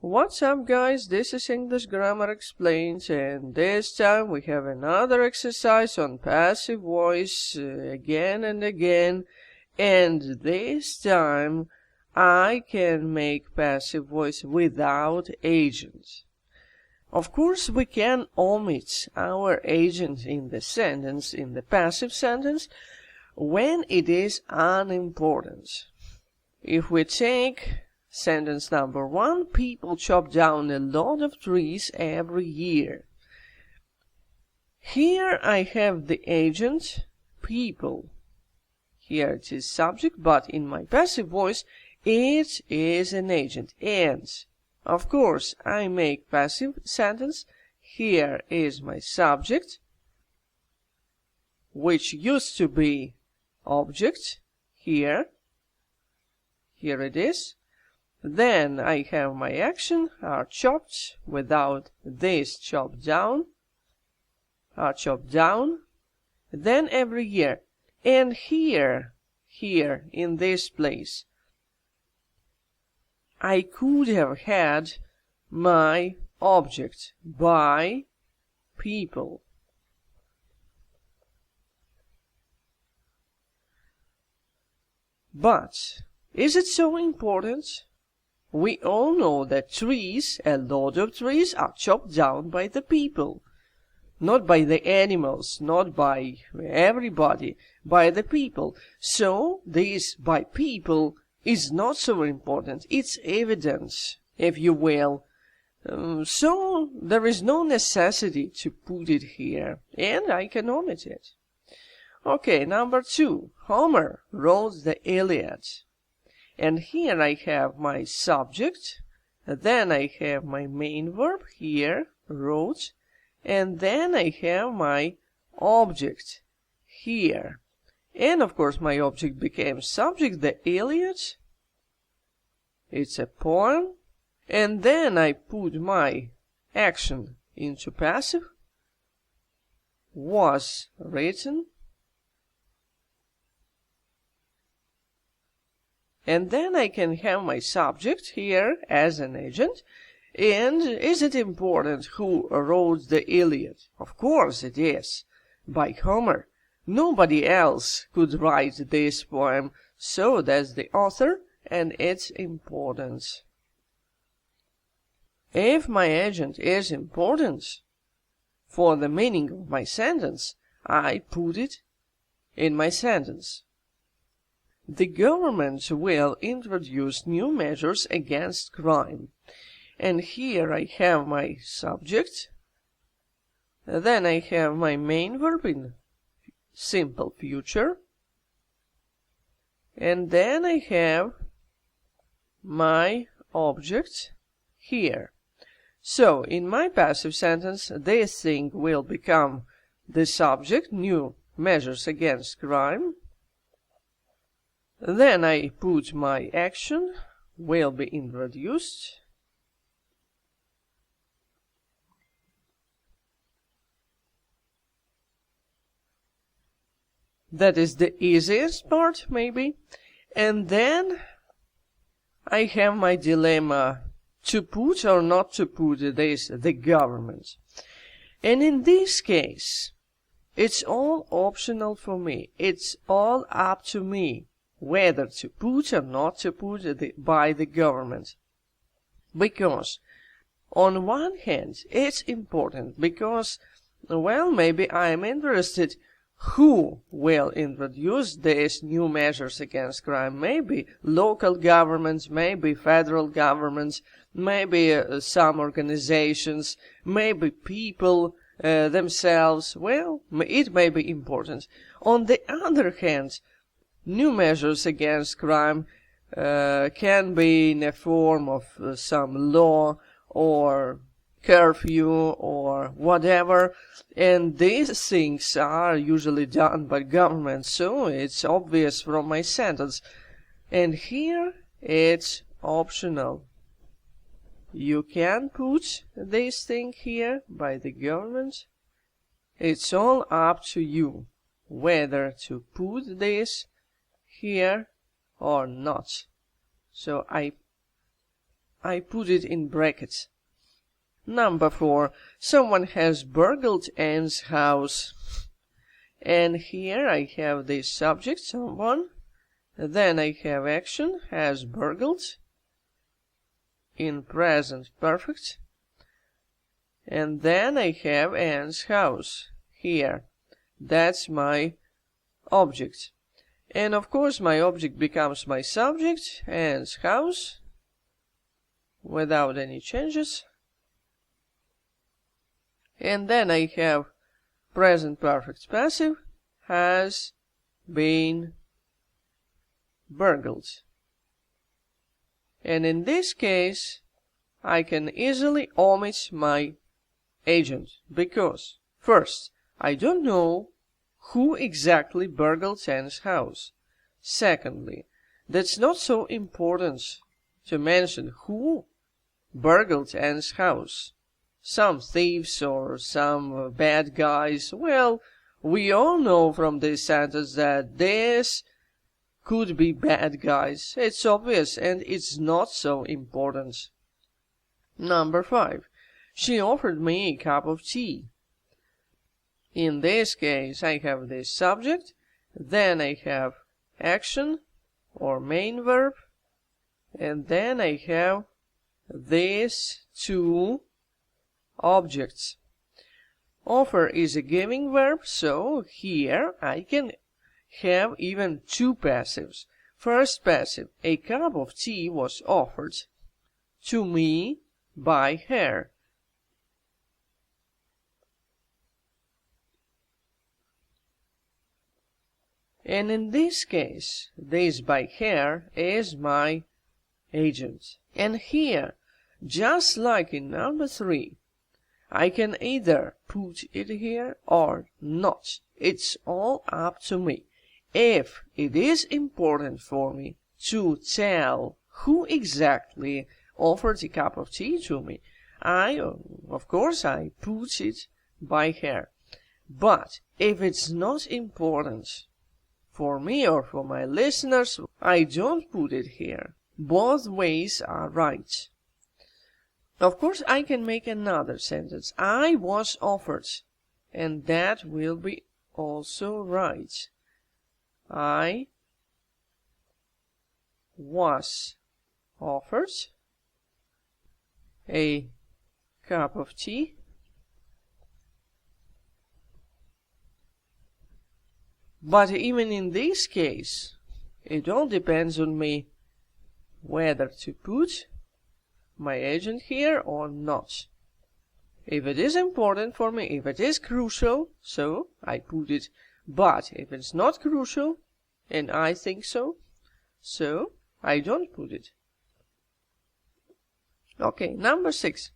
What's up, guys? This is English Grammar Explained, and this time we have another exercise on passive voice again and again, and this time I can make passive voice without agent. Of course, we can omit our agent in the sentence, in the passive sentence, when it is unimportant. If we take sentence number 1, people chop down a lot of trees every year. Here I have the agent, people. Here it is subject, but in my passive voice it is an agent. And, of course, I make passive sentence. Here is my subject, which used to be object. Here it is. Then I have my action, are chopped, without this chopped down, are chopped down, then every year. And here, in this place, I could have had my object, by people. But, is it so important? We all know that trees, a lot of trees, are chopped down by the people. Not by the animals, not by everybody, by the people. So, this by people is not so important. It's evidence, if you will. So, there is no necessity to put it here, and I can omit it. Okay, number 2. Homer wrote the Iliad. And here I have my subject, then I have my main verb here, wrote, and then I have my object here. And of course my object became subject, the Iliad. It's a poem. And then I put my action into passive, was written. And then I can have my subject here as an agent. And is it important who wrote the Iliad? Of course it is. By Homer. Nobody else could write this poem, so that's the author, and it's important. If my agent is important for the meaning of my sentence, I put it in my sentence. The government will introduce new measures against crime. And here I have my subject. Then I have my main verb in simple future. And then I have my object here. So, in my passive sentence, this thing will become the subject, new measures against crime. Then I put my action, will be introduced. That is the easiest part, maybe. And then I have my dilemma, to put or not to put this, the government. And in this case, it's all optional for me. It's all up to me whether to put or not to put by the government. Because, on one hand, it's important because, well, maybe I am interested who will introduce these new measures against crime. Maybe local governments, maybe federal governments, maybe some organizations, maybe people themselves. Well, it may be important. On the other hand, new measures against crime can be in a form of some law or curfew or whatever, and these things are usually done by government, so it's obvious from my sentence. And here it's optional. You can put this thing here by the government. It's all up to you whether to put this here or not. So I put it in brackets. Number 4. Someone has burgled Anne's house. And here I have the subject, someone. Then I have action, has burgled, in present perfect. And then I have Anne's house, here. That's my object. And of course my object becomes my subject, Anne's house, without any changes. And then I have present perfect passive, has been burgled. And in this case, I can easily omit my agent, because, first, I don't know who exactly burgled Anne's house. Secondly, that's not so important to mention who burgled Anne's house. Some thieves or some bad guys. Well, we all know from this sentence that this could be bad guys. It's obvious and it's not so important. Number 5. She offered me a cup of tea. In this case, I have this subject, then I have action or main verb, and then I have these two objects. Offer is a giving verb, so here I can have even two passives. First passive, a cup of tea was offered to me by her. And in this case, this by her is my agent. And here, just like in number 3, I can either put it here or not. It's all up to me. If it is important for me to tell who exactly offered a cup of tea to me, of course, I put it by her. But if it's not important for me or for my listeners, I don't put it here. Both ways are right. Of course, I can make another sentence. I was offered, and that will be also right. I was offered a cup of tea. But even in this case, it all depends on me whether to put my agent here or not. If it is important for me, if it is crucial, so I put it. But if it's not crucial, and I think so, so I don't put it. Okay, number 6.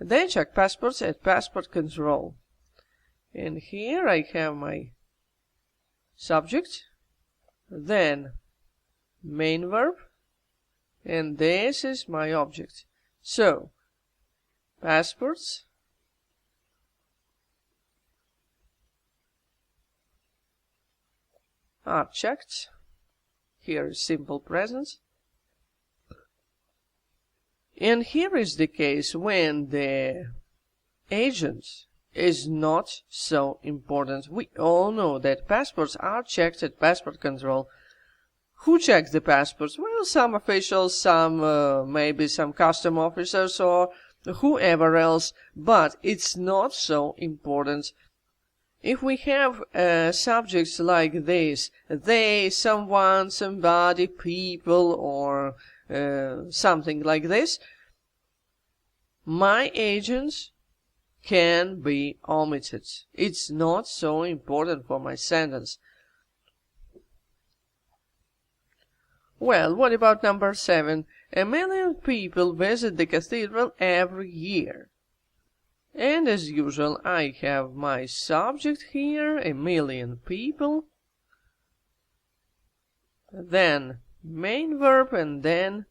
They check passports at passport control. And here I have my subject, then main verb, and this is my object. So, passports are checked. Here is simple present. And here is the case when the agent is not so important. We all know that passports are checked at passport control. Who checks the passports? Well, some officials, some maybe some custom officers or whoever else, but it's not so important. If we have subjects like this, they, someone, somebody, people, or something like this, my agent can be omitted. It's not so important for my sentence. Well, what about number 7? 1 million people visit the cathedral every year. And as usual, I have my subject here, 1 million people. Then main verb and then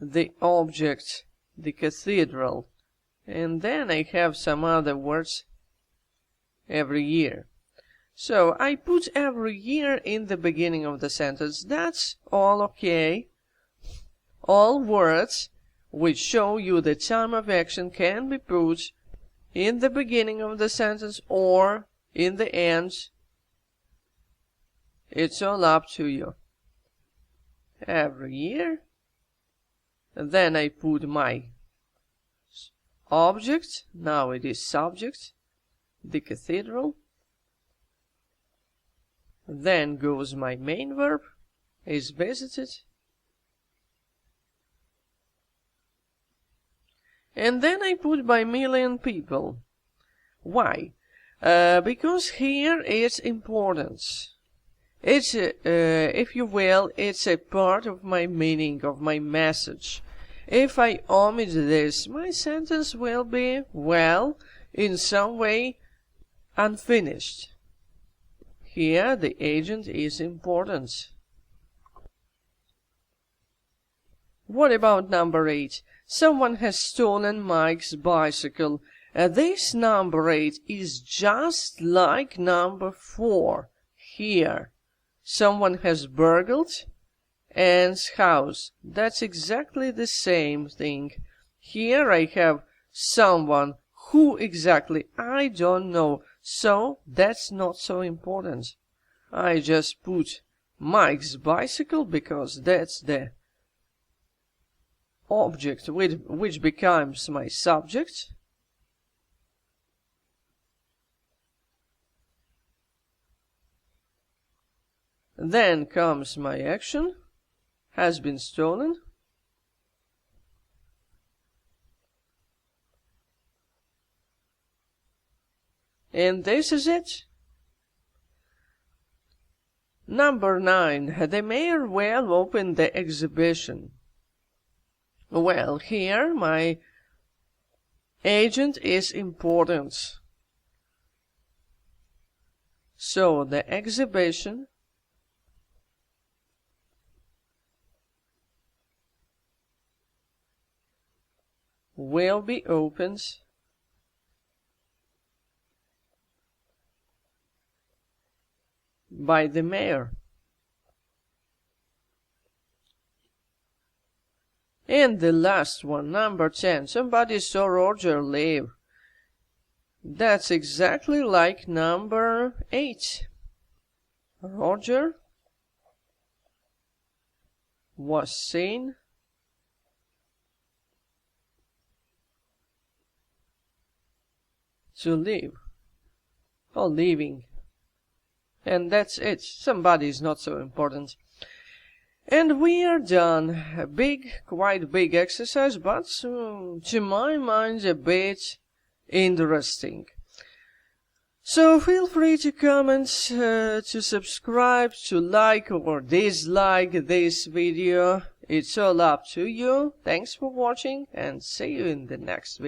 the object, the cathedral. And then I have some other words, every year. So I put every year in the beginning of the sentence. That's all okay. All words which show you the time of action can be put in the beginning of the sentence or in the end. It's all up to you. Every year. And then I put my object, now it is subject, the cathedral. Then goes my main verb, is visited. And then I put by million people. Why? Because here it's important. It's, if you will, it's a part of my meaning, of my message. If I omit this, my sentence will be, well, in some way, unfinished. Here, the agent is important. What about number 8? Someone has stolen Mike's bicycle. This number 8 is just like number 4 here. Someone has burgled Anne's house. That's exactly the same thing. Here I have someone. Who exactly? I don't know. So that's not so important. I just put Mike's bicycle because that's the object which becomes my subject. Then comes my action, has been stolen. And this is it. Number 9. The mayor will open the exhibition. Well, here my agent is important. So the exhibition will be opened by the mayor. And the last one, number 10. Somebody saw Roger leave. That's exactly like number 8. Roger was seen to leave, or leaving. And that's it. Somebody is not so important. And we are done. A quite big exercise, but to my mind a bit interesting. So feel free to comment, to subscribe, to like or dislike this video. It's all up to you. Thanks for watching and see you in the next video.